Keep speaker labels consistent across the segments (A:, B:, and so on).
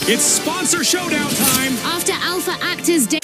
A: It's sponsor showdown time!
B: After Alpha Actors Day.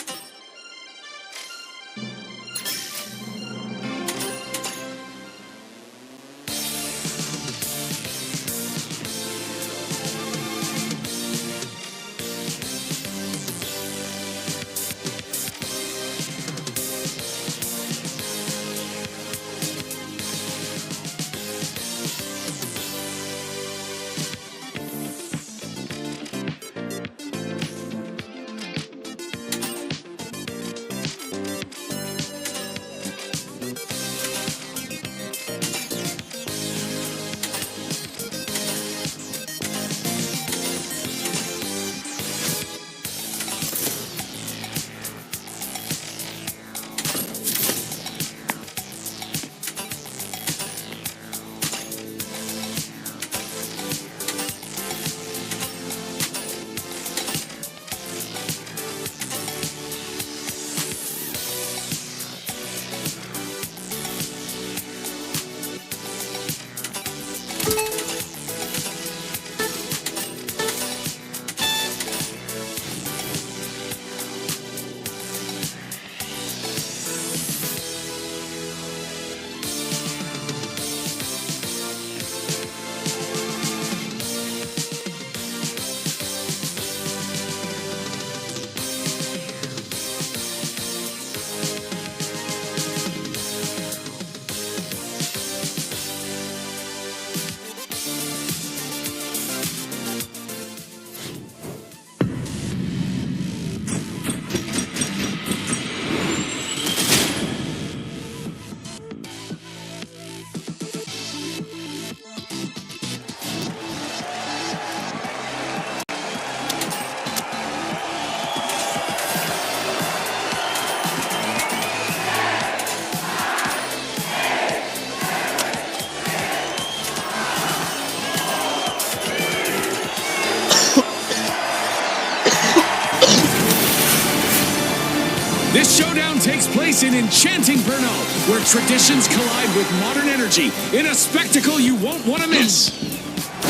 A: This showdown takes place in enchanting Brno, where traditions collide with modern energy in a spectacle you won't want to miss.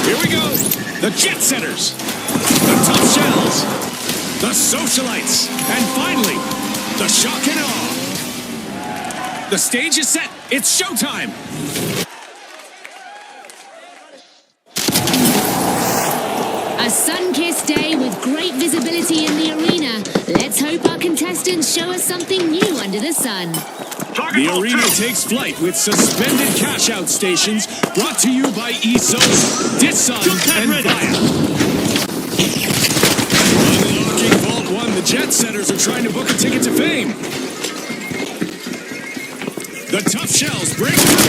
A: Here we go. The Jet Setters, the Tough Shells, the Socialites, and finally, the Shock and Awe. The stage is set. It's showtime.
B: A sun-kissed day with great visibility in the arena. Let's hope our contestants show us something new under the sun.
A: The arena takes flight with suspended cash-out stations brought to you by ESOS, Dissun, and Via. Unlocking Vault 1, the Jet Setters are trying to book a ticket to fame. The Tough Shells break through.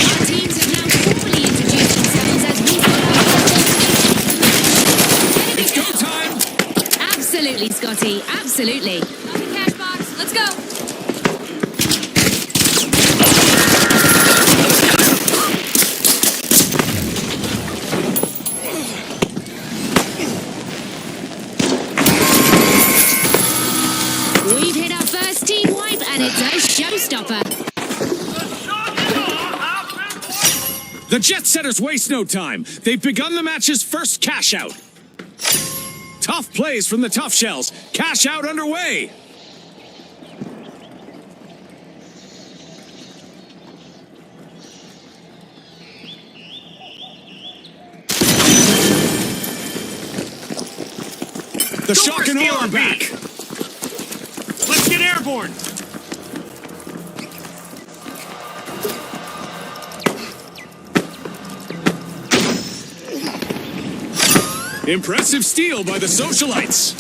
B: Our teams have now formally introduced themselves as we
A: It's go time!
B: Absolutely, Scotty. Absolutely.
C: Cash box. Let's go.
B: We've hit our first team wipe, and it's a showstopper.
A: The Jet Setters waste no time. They've begun the match's first cash out. Tough plays from the Tough Shells. Cash out underway. The Shock and Awe are back.
D: Let's get airborne!
A: Impressive steal by the Socialites.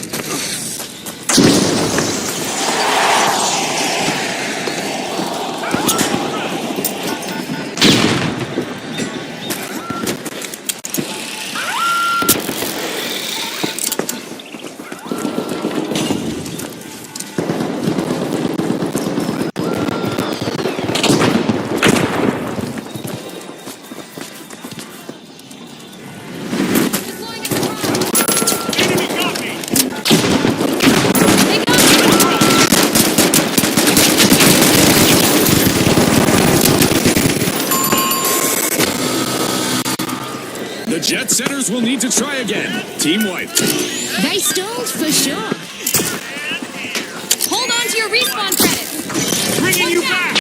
D: Enemy got me!
A: setters will need to try again. Team wipe.
B: They stalled for sure.
C: Hold on to your respawn credits.
D: Bringing you back!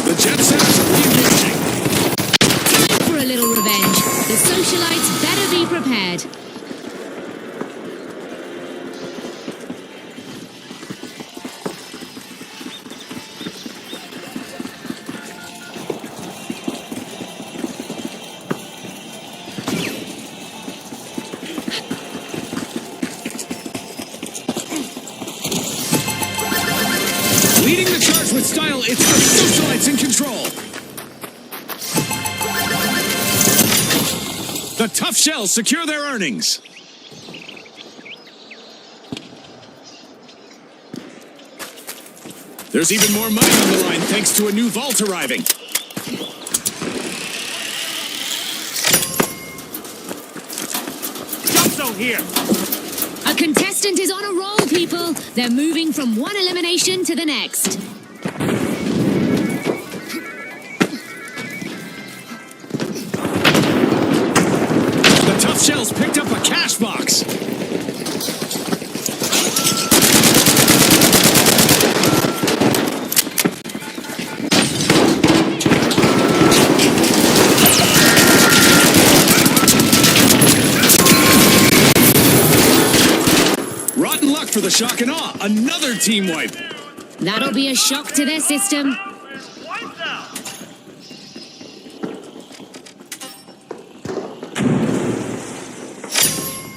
A: The jet setters are re-engaging.
B: Time for a little revenge. The socialites better be prepared.
A: Leading the charge with style, it's the socialites in control. The tough shells secure their earnings. There's even more money on the line thanks to a new vault arriving.
D: Jump zone here!
B: A contestant is on a roll, people. They're moving from one elimination to the next.
A: The tough shells picked up a cash box. Rotten luck for the shock and awe. Another team wipe.
B: That'll be a shock to their system.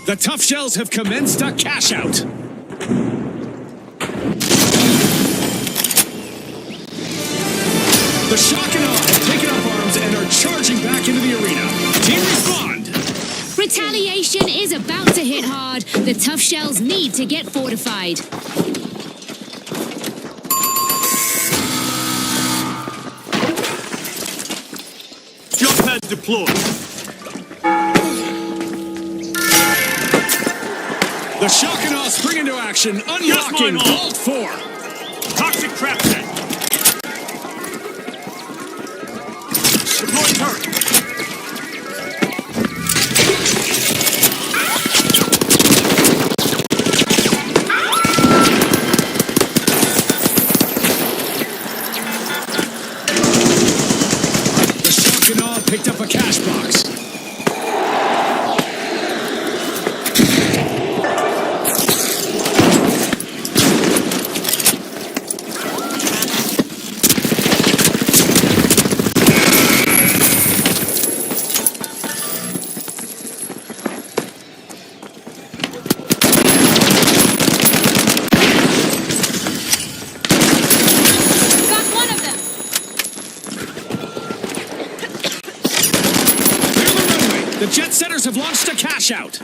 A: The tough shells have commenced a cash out. The shock and awe have taken up arms and are charging back into the arena. Team respond.
B: Retaliation is about to hit hard. The tough shells need to get fortified.
D: Jump pads deployed.
A: The shock and awe spring into action, unlocking
D: Yes, my
A: Vault 4.
D: Toxic trap set. Deploy turret.
A: The shock and awe picked up a cash box.
C: Got one of them.
A: Clear the runway. The jet setters have launched a cash out.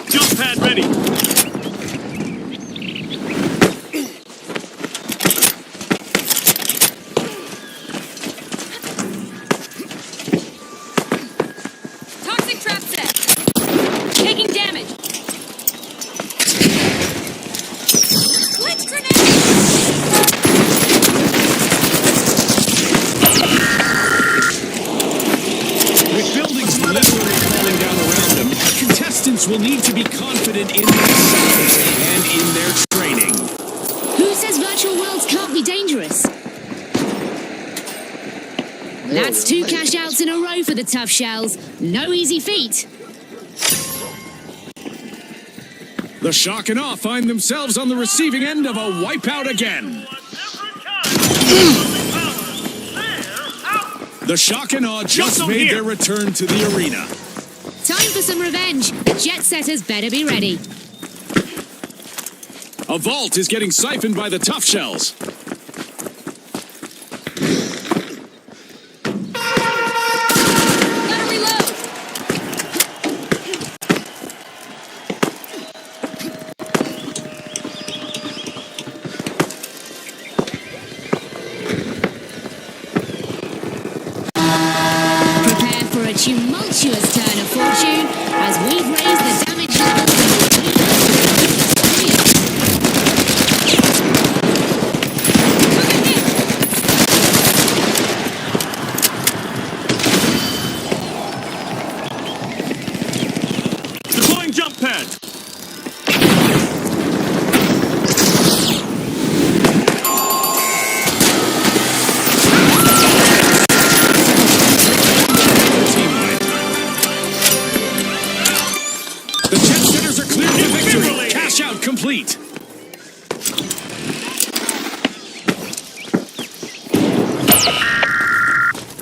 D: Jump pad ready.
C: Toxic trap set. Taking damage. Blitz grenade.
A: With buildings literally falling down around them, contestants will need to be confident in themselves and in their training.
B: Who says virtual worlds can't be dangerous? That's 2 cash outs in a row for the tough shells. No easy feat.
A: The shock and awe find themselves on the receiving end of a wipeout again. The shock and awe just
D: Jump
A: made
D: here.
A: their return to the arena.
B: Time for some revenge. The jet setters better be ready.
A: A vault is getting siphoned by the tough shells.
C: Gotta reload.
B: Prepare for a tumultuous turn of fortune as we've raised the damage level from
D: Deploying jump pad.
A: The jet setters are cleared for victory. Cash out complete.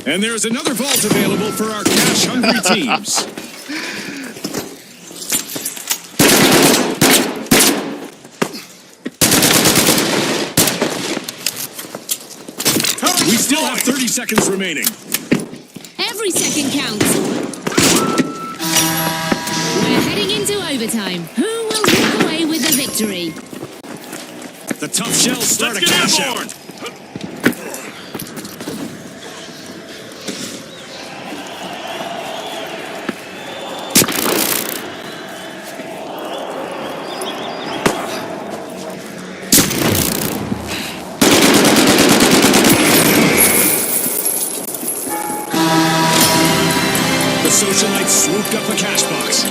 A: And there's another vault available for our cash-hungry teams. We still have 30 seconds remaining.
B: every second counts. We're heading into overtime. Who will walk away with the victory?
A: The tough shells start
D: Let's
A: a
D: get
A: cash
D: aboard.
A: out. The socialites swooped up a cash box.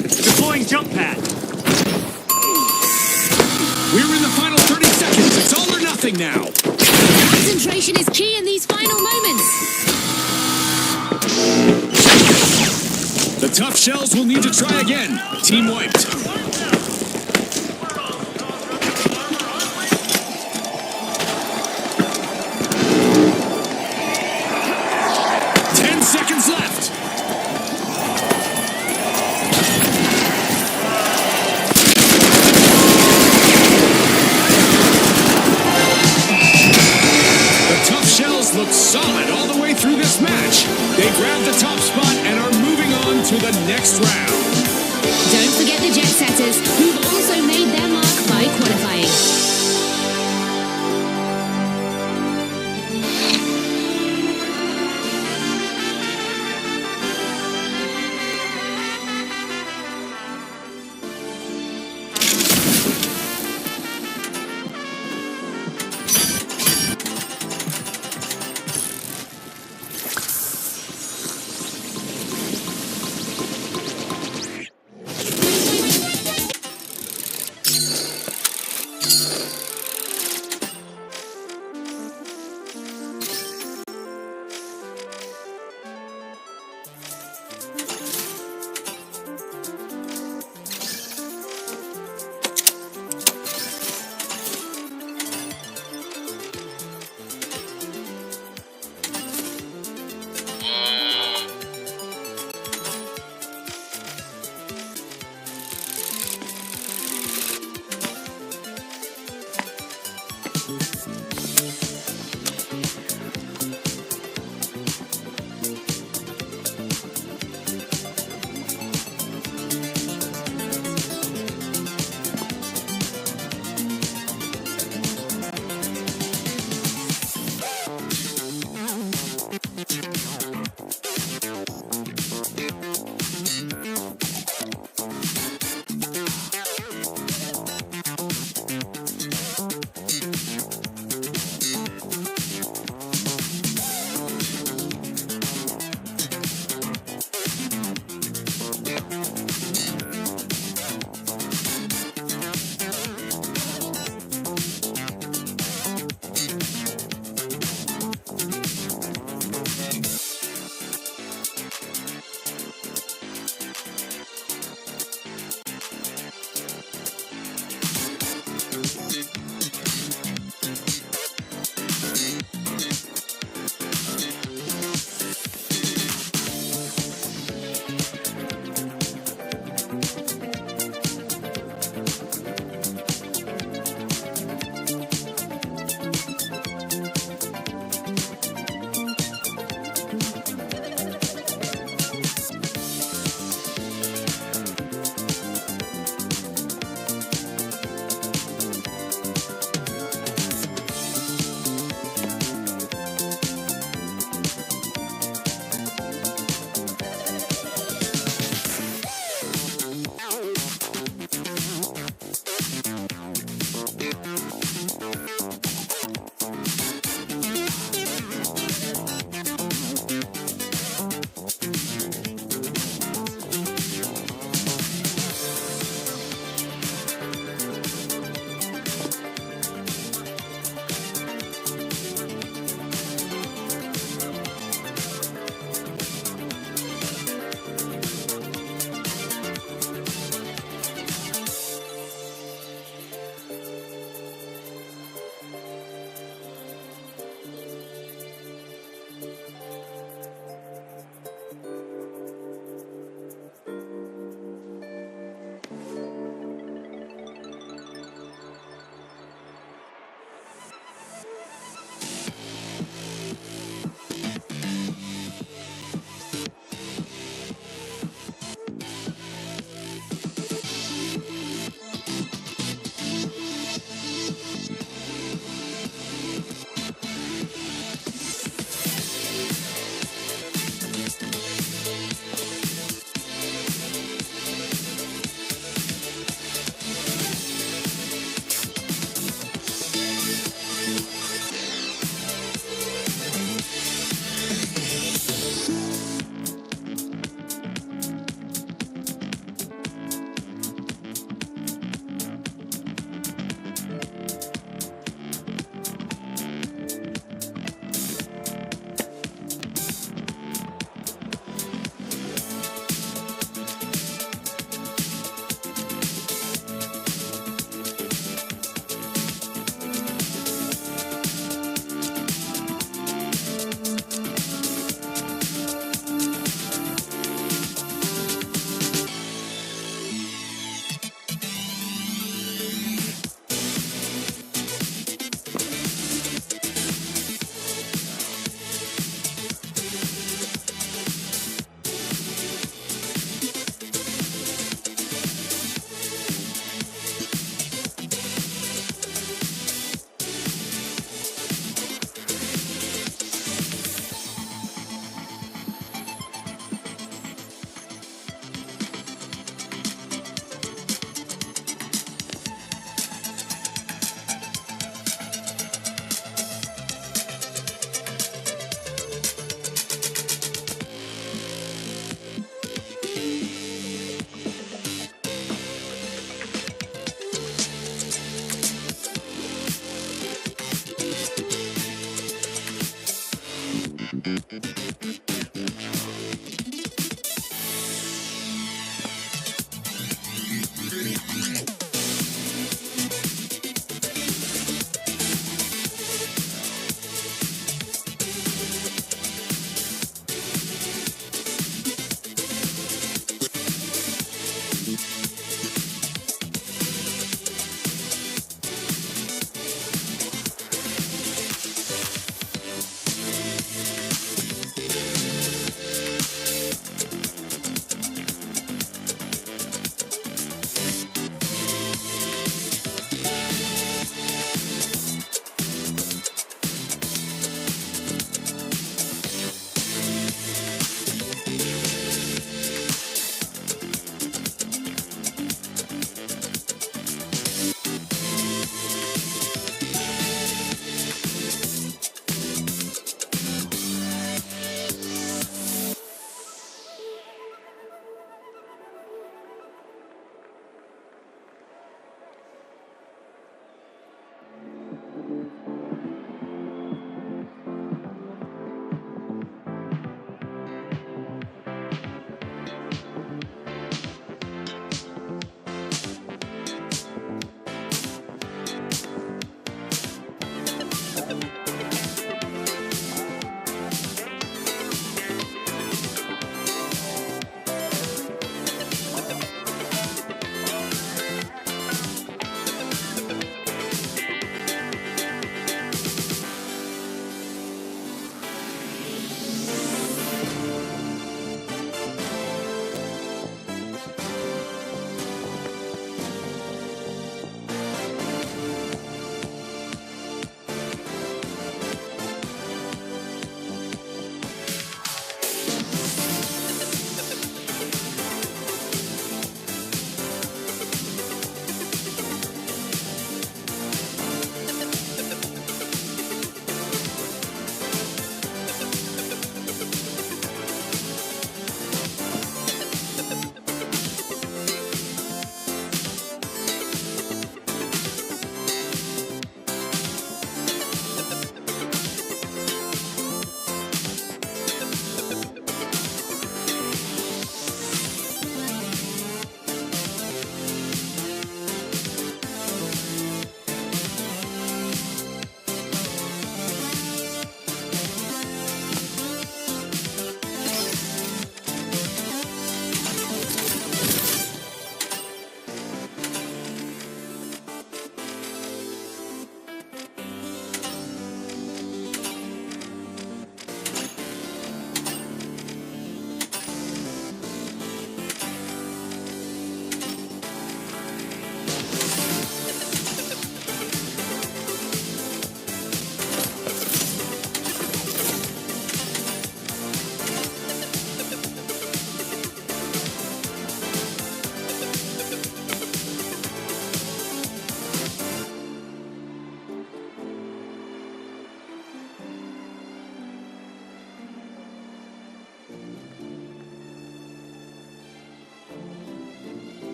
D: Deploying jump pad.
A: We're in the final 30 seconds. It's all or nothing now.
B: Concentration is key in these final moments.
A: The tough shells will need to try again. Team wiped. Seconds left. The tough shells look solid all the way through this match. They grabbed the top spot and are moving on to the next round.
B: Don't forget the jet set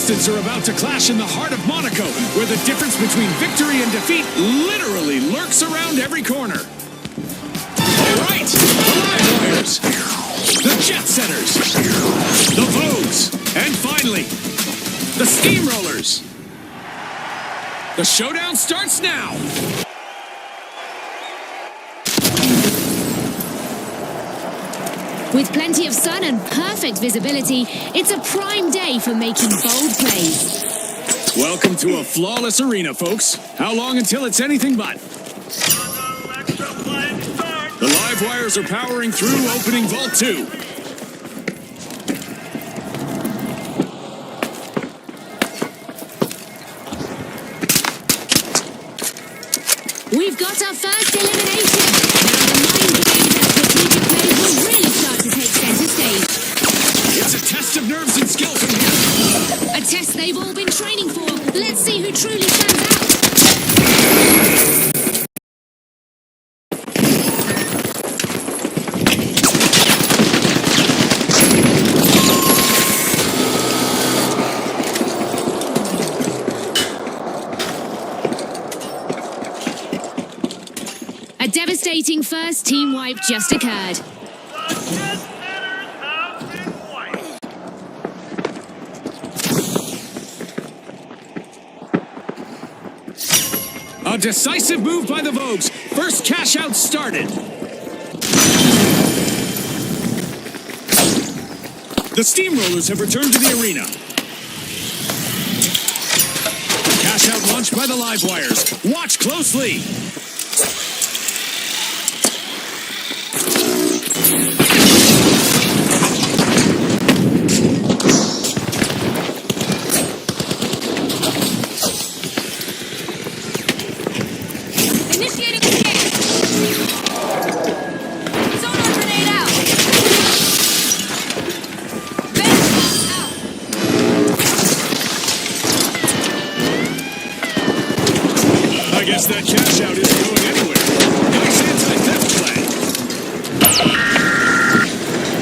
A: contestants are about to clash in the heart of Monaco, where the difference between victory and defeat literally lurks around every corner. All right, the Live Wires, the Jet Setters, the Vogues, and finally, the Steamrollers. The showdown starts now.
B: With plenty of sun and perfect visibility, it's a prime day for making bold plays.
A: Welcome to a flawless arena, folks. How long until it's anything but? The Live Wires are powering through, opening Vault 2.
B: We've got our first elimination. Now the mind games and strategic plays will really start to take center stage.
A: It's a test of nerves and skill from here.
B: A test they've all been training for. Let's see who truly stands out. A devastating first team wipe just occurred.
A: A decisive move by the Vogues. First cash out started. The Steamrollers have returned to the arena. Cash out launched by the Live Wires. Watch closely.
C: Initiating scan. Sonar grenade out. Vent out.
A: I guess that cash out isn't going anywhere. Nice anti-theft play.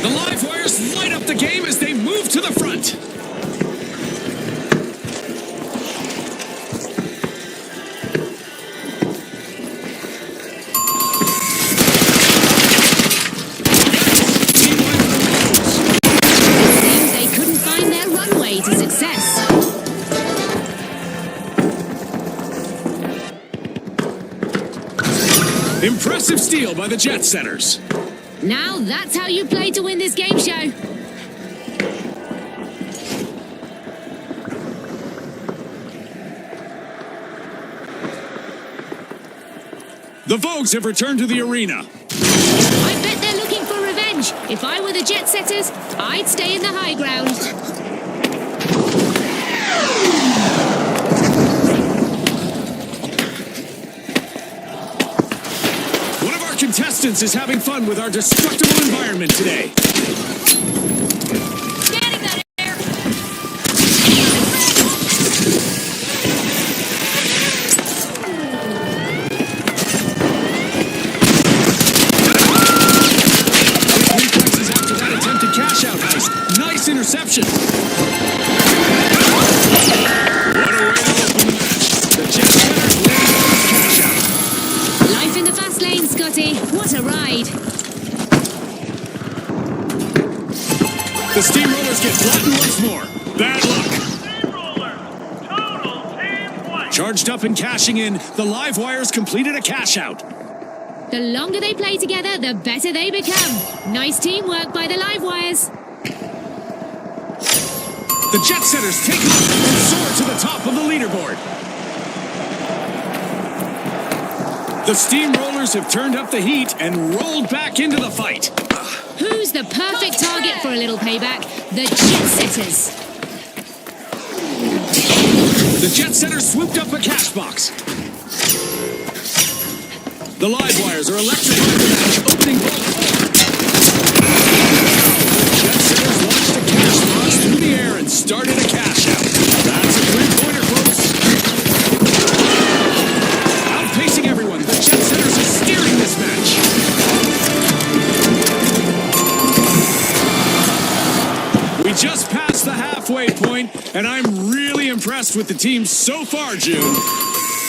A: The Live Wires light up the game as they move to the front.
B: Seems they couldn't find their runway to success.
A: Impressive steal by the Jet Setters.
B: Now that's how you play to win this game show.
A: The Vogues have returned to the arena.
B: I bet they're looking for revenge. If I were the Jet Setters, I'd stay in the high ground.
A: One of our contestants is having fun with our destructible environment today.
C: Scanning that air.
A: Reflexes after that attempted cash out heist. Nice interception. What a way to open the match. The Jet Setters win the first cash out.
B: Life in the fast lane, Scotty. What a ride.
A: The Steamrollers get flattened once more. Bad luck. Charged up and cashing in, the Live Wires completed a cash out.
B: The longer they play together, the better they become. Nice teamwork by the Live Wires.
A: The Jet Setters take off and soar to the top of the leaderboard. The Steamrollers have turned up the heat and rolled back into the fight.
B: Who's the perfect target for a little payback? The Jet Setters.
A: The Jet Setters swooped up a cash box. The Live Wires are electrifying the match, opening Vault 4. Jet Setters launched a cash box through the air and started a cash out. That's a three-pointer, folks. Outpacing everyone, the Jet Setters are steering this match. We just passed the halfway point, and I'm really impressed with the team so far, June.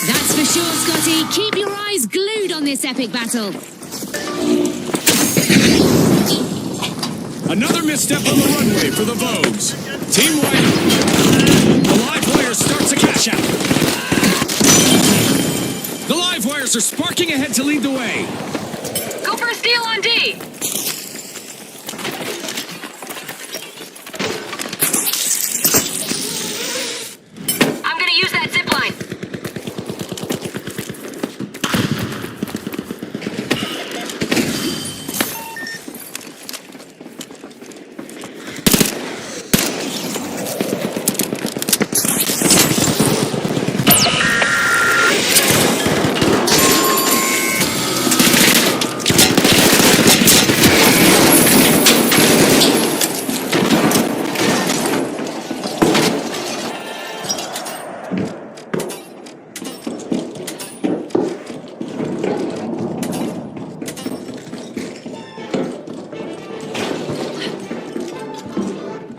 B: That's for sure, Scotty. Keep your eyes glued on this epic battle.
A: Another misstep on the runway for the Vogues. Team White. The live wire starts a cash out. The live wires are sparking ahead to lead the way.
C: Go for a steal on D.